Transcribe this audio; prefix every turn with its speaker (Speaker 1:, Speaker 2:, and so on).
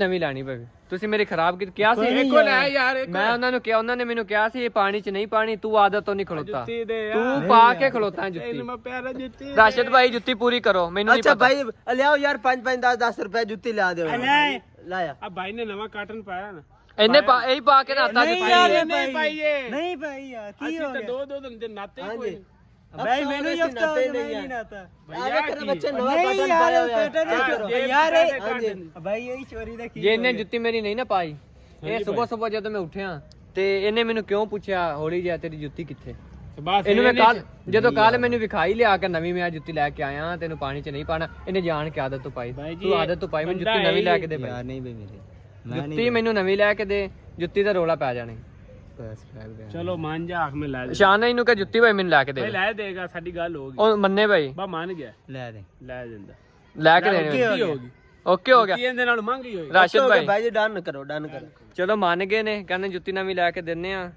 Speaker 1: ਨਵੀਂ ਲੈਣੀ ਪਵੇ। ਤੁਸੀਂ ਮੇਰੀ ਖਰਾਬ ਕੀਤੀ ਕਿਹਾ ਸੀ
Speaker 2: ਇੱਕੋ ਲੈ ਯਾਰ
Speaker 1: ਮੈਂ ਉਹਨਾਂ ਨੂੰ ਕਿਹਾ, ਉਹਨਾਂ ਨੇ ਮੈਨੂੰ ਕਿਹਾ ਸੀ ਇਹ ਪਾਣੀ 'ਚ ਨਹੀਂ ਪਾਣੀ, ਤੂੰ ਆਦਤ ਤੋਂ ਨਹੀਂ ਖਲੋਤਾ,
Speaker 2: ਜੁੱਤੀ ਦੇ
Speaker 1: ਤੂੰ ਪਾ ਕੇ ਖਲੋਤਾ ਹੈ ਜੁੱਤੀ।
Speaker 2: ਮੈਂ ਪਿਆਰਾ ਜੁੱਤੀ
Speaker 1: ਰਾਸ਼ਿਦ ਭਾਈ ਜੁੱਤੀ ਪੂਰੀ ਕਰੋ, ਮੈਨੂੰ ਨਹੀਂ
Speaker 3: अच्छा
Speaker 1: ਪਤਾ।
Speaker 3: भाई लियाओ यार 5-5 10-10 रुपए जुत्ती ला दो लाया।
Speaker 2: ਆ ਭਾਈ ਨੇ ਨਵਾਂ ਕਾਟਨ ਪਾਇਆ ਨਾ
Speaker 1: ਇਹਨੇ ਇਹੀ ਪਾ ਕੇ ਨਾਤਾ
Speaker 2: ਨਹੀਂ
Speaker 1: ਜੁੱਤੀ।
Speaker 2: ਯਾਰ ਨਹੀਂ ਪਾਈਏ
Speaker 3: नहीं भाई यार
Speaker 2: ਅਸੀਂ ਤਾਂ ਦੋ ਦਿਨ ਦੇ ਨਾਤੇ ਕੋਈ
Speaker 3: भाई मैंने ये हफ्ता नहीं नाता
Speaker 2: भैया
Speaker 3: तेरे
Speaker 2: की?
Speaker 3: बच्चे नवा पैटर्न पाया हुआ है
Speaker 2: यार
Speaker 3: भाई यही चोरी दा
Speaker 1: ਜੇ ਇਹਨੇ ਜੁੱਤੀ ਮੇਰੀ ਨਹੀਂ ਨਾ ਪਾਈ, ਇਹ ਸਵੇਰ ਜਦੋਂ ਮੈਂ ਉੱਠਿਆ ਤੇ ਇਹਨੇ ਮੈਨੂੰ ਕਿਉਂ ਪੁੱਛਿਆ ਹੌਲੀ ਜਿਹਾ ਤੇਰੀ ਜੁੱਤੀ ਕਿੱਥੇ?
Speaker 2: ਬਸ
Speaker 1: ਇਹਨੂੰ ਮੈਂ ਕੱਲ ਜਦੋਂ ਕੱਲ ਮੈਨੂੰ ਵਿਖਾਈ ਲਿਆ ਕੇ ਨਵੀਂ ਮੈਂ ਜੁੱਤੀ ਲੈ ਕੇ ਆਇਆ, ਤੈਨੂੰ ਪਾਣੀ 'ਚ ਨਹੀਂ ਪਾਣਾ, ਇਹਨੇ ਜਾਣ ਕੇ ਆਦਤ ਤੋਂ ਪਾਈ। ਤੂੰ ਆਦਤ ਤੋਂ ਪਾਈ, ਮੈਨੂੰ ਜੁੱਤੀ ਨਵੀਂ ਲੈ ਕੇ ਦੇ ਭਾਈ।
Speaker 3: यार नहीं भाई मेरे
Speaker 1: ਜੁੱਤੀ ਮੈਨੂੰ ਨਵੀਂ ਲੈ ਕੇ ਦੇ, ਜੁੱਤੀ ਦਾ ਰੋਲਾ ਪੈ ਜਾਣਾ।
Speaker 2: ਚਲੋ ਮੰਨ ਜਾ ਆਖ ਮੈਂ ਲੈ ਦੇ
Speaker 1: ਸ਼ਾਨ ਇਹਨੂੰ ਕਹ ਜੁੱਤੀ ਭਾਈ ਮੈਨੂੰ ਲੈ ਕੇ ਦੇ।
Speaker 2: ਭਾਈ ਲੈ ਦੇਗਾ, ਸਾਡੀ ਗੱਲ ਹੋ ਗਈ।
Speaker 1: ਉਹ ਮੰਨੇ ਭਾਈ,
Speaker 2: ਬਾ ਮੰਨ ਗਿਆ,
Speaker 3: ले दे
Speaker 2: ਲੈ ਦਿੰਦਾ,
Speaker 1: ਲੈ ਕੇ ਦੇਣੇ।
Speaker 2: ਕੀ ਹੋ ਗਈ?
Speaker 1: ਓਕੇ ਹੋ ਗਿਆ
Speaker 2: ਕੀ ਇਹਦੇ ਨਾਲ ਮੰਗੀ ਹੋਈ?
Speaker 1: ਰਾਸ਼ਿਦ ਭਾਈ।
Speaker 3: भाई जी डन करो
Speaker 1: ਚਲੋ ਮੰਨ ਗਏ ਨੇ, ਕਹਿੰਦੇ ਜੁੱਤੀ ਨਵੀਂ ਲੈ ਕੇ ਦਿੰਨੇ ਆ।